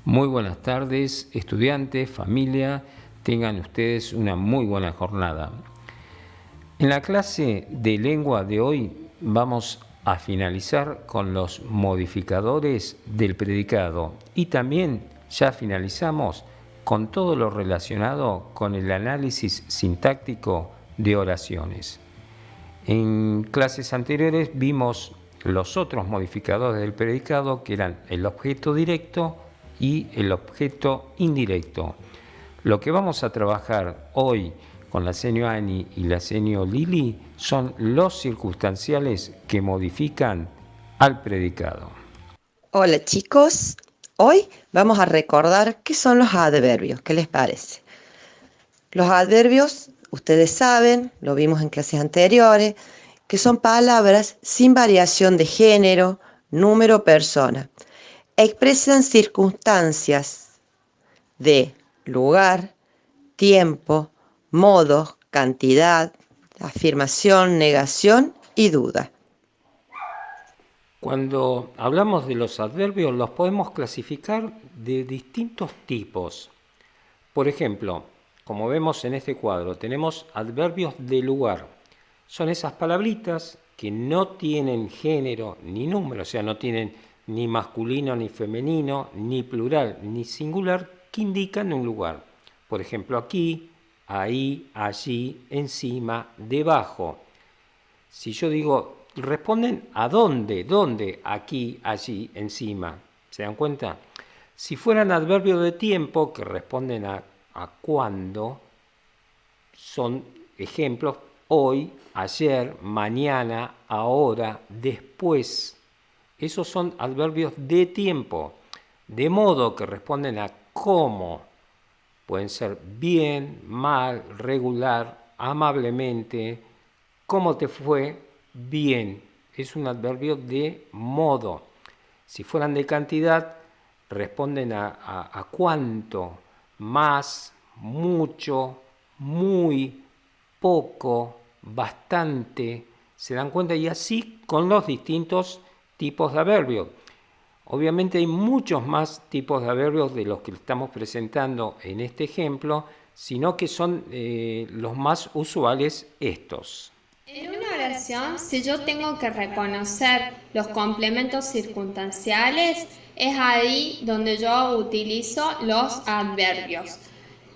Muy buenas tardes, estudiantes, familia, tengan ustedes una muy buena jornada. En la clase de lengua de hoy vamos a finalizar con los modificadores del predicado y también ya finalizamos con todo lo relacionado con el análisis sintáctico de oraciones. En clases anteriores vimos los otros modificadores del predicado, que eran el objeto directo y el objeto indirecto. Lo que vamos a trabajar hoy con la seño Ani y la seño Lili son los circunstanciales que modifican al predicado. Hola chicos, hoy vamos a recordar qué son los adverbios, ¿qué les parece? Los adverbios, ustedes saben, lo vimos en clases anteriores, que son palabras sin variación de género, número o persona. Expresan circunstancias de lugar, tiempo, modo, cantidad, afirmación, negación y duda. Cuando hablamos de los adverbios los podemos clasificar de distintos tipos. Por ejemplo, como vemos en este cuadro, tenemos adverbios de lugar. Son esas palabritas que no tienen género ni número, o sea, no tienen ni masculino ni femenino, ni plural ni singular, que indican un lugar. Por ejemplo, aquí, ahí, allí, encima, debajo. Si yo digo, responden a dónde, aquí, allí, encima. ¿Se dan cuenta? Si fueran adverbios de tiempo que responden a cuándo, son ejemplos hoy, ayer, mañana, ahora, después. Esos son adverbios de tiempo, de modo que responden a cómo. Pueden ser bien, mal, regular, amablemente. ¿Cómo te fue? Bien. Es un adverbio de modo. Si fueran de cantidad, responden a cuánto, más, mucho, muy, poco, bastante. ¿Se dan cuenta? Y así con los distintos tipos de adverbios. Obviamente hay muchos más tipos de adverbios de los que estamos presentando en este ejemplo, sino que son los más usuales estos. En una oración, si yo tengo que reconocer los complementos circunstanciales, es ahí donde yo utilizo los adverbios.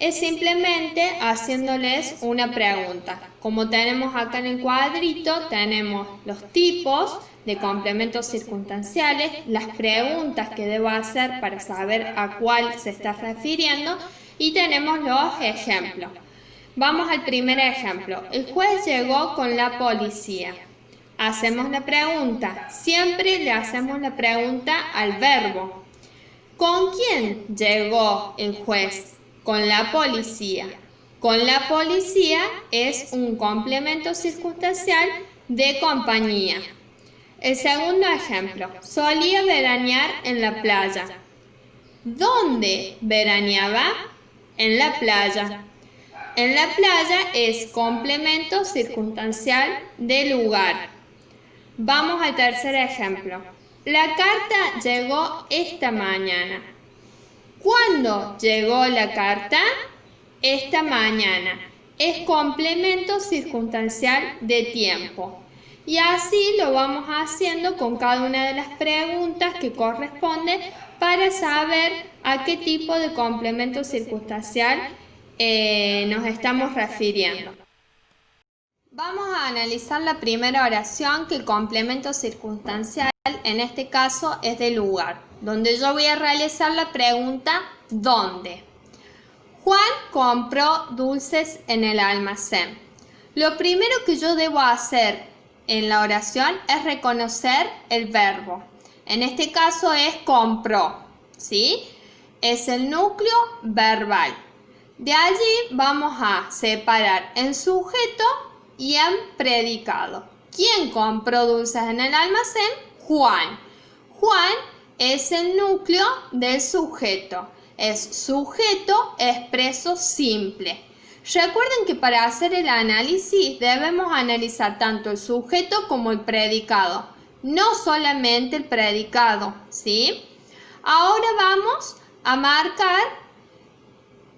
Es simplemente haciéndoles una pregunta. Como tenemos acá en el cuadrito, tenemos los tipos de complementos circunstanciales, las preguntas que debo hacer para saber a cuál se está refiriendo y tenemos los ejemplos. Vamos al primer ejemplo. El juez llegó con la policía. Hacemos la pregunta. Siempre le hacemos la pregunta al verbo. ¿Con quién llegó el juez? Con la policía. Con la policía es un complemento circunstancial de compañía. El segundo ejemplo. Solía veranear en la playa. ¿Dónde veraneaba? En la playa. En la playa es complemento circunstancial de lugar. Vamos al tercer ejemplo. La carta llegó esta mañana. ¿Cuándo llegó la carta? Esta mañana. Es complemento circunstancial de tiempo. Y así lo vamos haciendo con cada una de las preguntas que corresponden para saber a qué tipo de complemento circunstancial nos estamos refiriendo. Vamos a analizar la primera oración, que el complemento circunstancial en este caso es de lugar, donde yo voy a realizar la pregunta ¿dónde? Juan compró dulces en el almacén. Lo primero que yo debo hacer en la oración es reconocer el verbo. En este caso es compró, ¿sí? Es el núcleo verbal. De allí vamos a separar en sujeto y en predicado. ¿Quién compró dulces en el almacén? Juan. Juan es el núcleo del sujeto. Es sujeto expreso simple. Recuerden que para hacer el análisis debemos analizar tanto el sujeto como el predicado. No solamente el predicado, ¿sí? Ahora vamos a marcar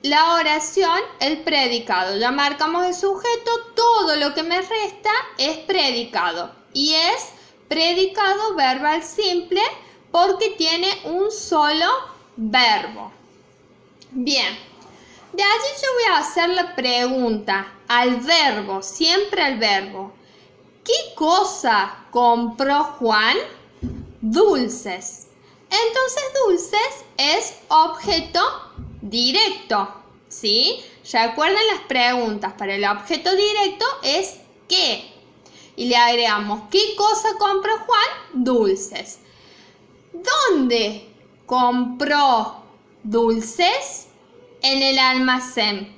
la oración, el predicado. Ya marcamos el sujeto, todo lo que me resta es predicado. Y es predicado verbal simple porque tiene un solo verbo. Bien, de allí yo voy a hacer la pregunta al verbo, siempre al verbo. ¿Qué cosa compró Juan? Dulces. Entonces dulces es objeto directo, ¿sí? Recuerden las preguntas para el objeto directo es ¿qué? Y le agregamos ¿qué cosa compró Juan? Dulces. ¿Dónde compró dulces? En el almacén.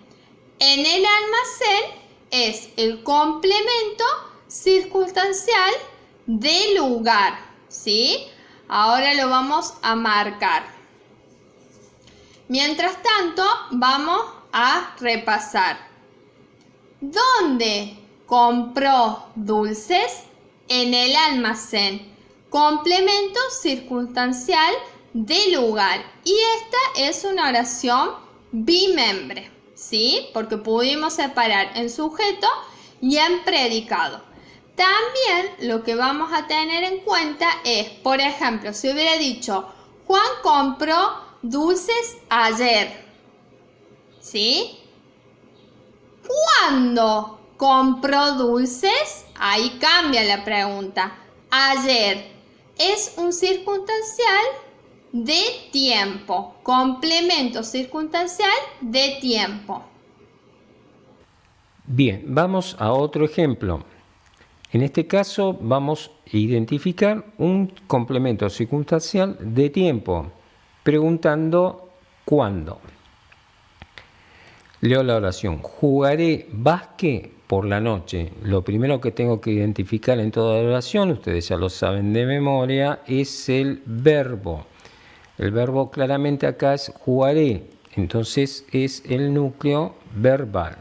En el almacén es el complemento circunstancial de lugar, ¿sí? Ahora lo vamos a marcar. Mientras tanto, vamos a repasar. ¿Dónde compró dulces? En el almacén. Complemento circunstancial de lugar. Y esta es una oración bimembre, ¿sí? Porque pudimos separar en sujeto y en predicado. También lo que vamos a tener en cuenta es, por ejemplo, si hubiera dicho Juan compró dulces ayer, ¿sí? ¿Cuándo compró dulces? Ahí cambia la pregunta. Ayer es un circunstancial de tiempo, complemento circunstancial de tiempo. Bien, vamos a otro ejemplo. En este caso vamos a identificar un complemento circunstancial de tiempo, preguntando ¿cuándo? Leo la oración. Jugaré básquet por la noche. Lo primero que tengo que identificar en toda la oración, ustedes ya lo saben de memoria, es el verbo. El verbo claramente acá es jugaré, entonces es el núcleo verbal.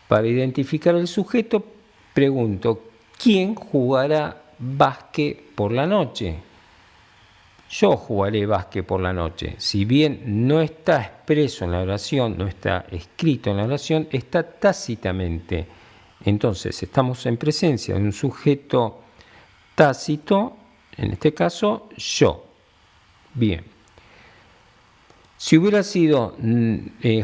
Para identificar el sujeto, pregunto, ¿quién jugará básquet por la noche? Yo jugaré básquet por la noche. Si bien no está expreso en la oración, no está escrito en la oración, está tácitamente. Entonces, estamos en presencia de un sujeto tácito, en este caso, yo. Bien. Si hubiera sido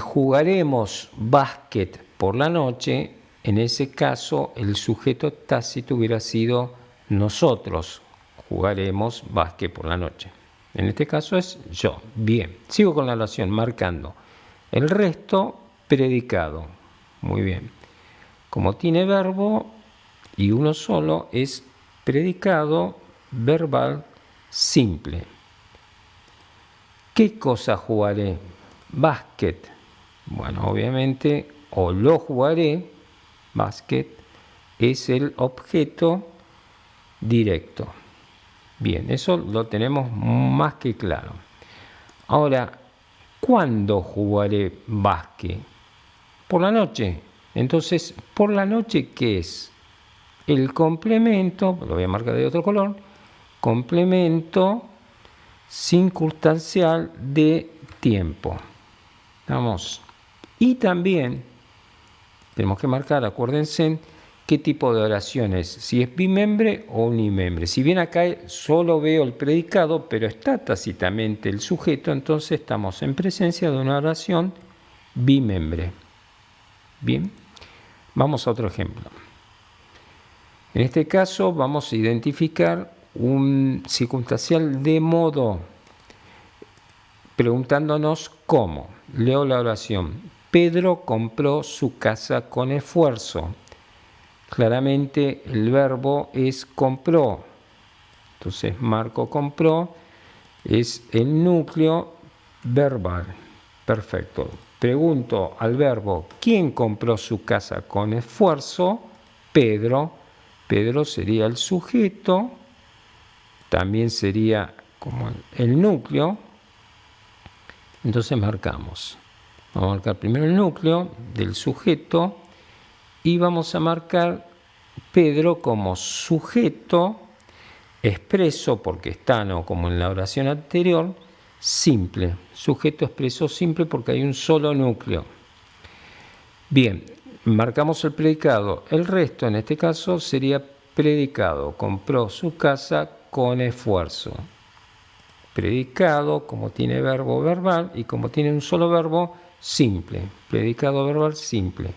jugaremos básquet por la noche, en ese caso el sujeto tácito hubiera sido nosotros jugaremos básquet por la noche. En este caso es yo. Bien, sigo con la oración marcando. El resto predicado. Muy bien. Como tiene verbo y uno solo, es predicado verbal simple. ¿Qué cosa jugaré? Básquet. Bueno, obviamente, o lo jugaré, básquet, es el objeto directo. Bien, eso lo tenemos más que claro. Ahora, ¿cuándo jugaré básquet? Por la noche. Entonces, ¿por la noche qué es? El complemento, lo voy a marcar de otro color, complemento circunstancial de tiempo. Vamos. Y también tenemos que marcar, acuérdense, qué tipo de oraciones, si es bimembre o unimembre. Si bien acá solo veo el predicado, pero está tácitamente el sujeto, entonces estamos en presencia de una oración bimembre. Bien, vamos a otro ejemplo. En este caso vamos a identificar un circunstancial de modo, preguntándonos cómo. Leo la oración. Pedro compró su casa con esfuerzo. Claramente el verbo es compró. Entonces marco compró, es el núcleo verbal. Perfecto. Pregunto al verbo, ¿quién compró su casa con esfuerzo? Pedro. Pedro sería el sujeto, también sería como el núcleo. Entonces marcamos. Vamos a marcar primero el núcleo del sujeto y vamos a marcar Pedro como sujeto expreso, porque está, no como en la oración anterior, simple. Sujeto expreso simple porque hay un solo núcleo. Bien, marcamos el predicado. El resto, en este caso, sería predicado. Compró su casa con esfuerzo. Predicado, como tiene verbo verbal y como tiene un solo verbo, simple. Predicado verbal simple.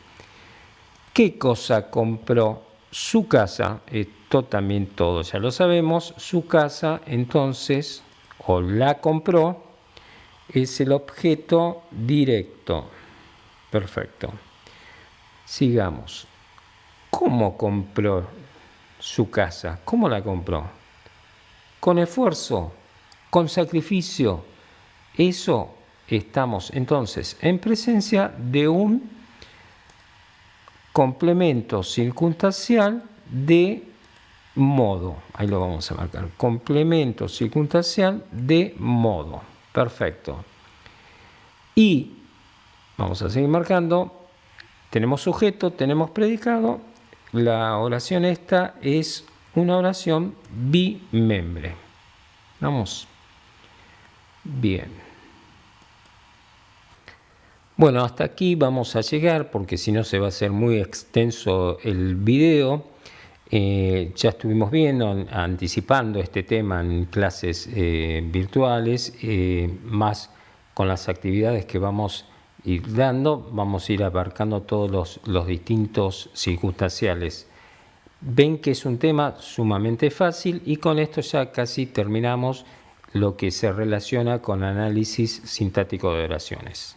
¿Qué cosa compró? Su casa. Esto también todos ya lo sabemos. Su casa, entonces, o la compró, es el objeto directo. Perfecto. Sigamos. ¿Cómo compró su casa? ¿Cómo la compró? Con esfuerzo, con sacrificio. Eso estamos entonces en presencia de un complemento circunstancial de modo. Ahí lo vamos a marcar. Complemento circunstancial de modo. Perfecto. Y vamos a seguir marcando. Tenemos sujeto, tenemos predicado. La oración esta es una oración bimembre. Vamos. Bien. Bueno, hasta aquí vamos a llegar porque si no se va a hacer muy extenso el video. Ya estuvimos viendo, anticipando este tema en clases virtuales, más con las actividades que vamos a ir dando, vamos a ir abarcando todos los distintos circunstanciales. Ven que es un tema sumamente fácil y con esto ya casi terminamos lo que se relaciona con análisis sintáctico de oraciones.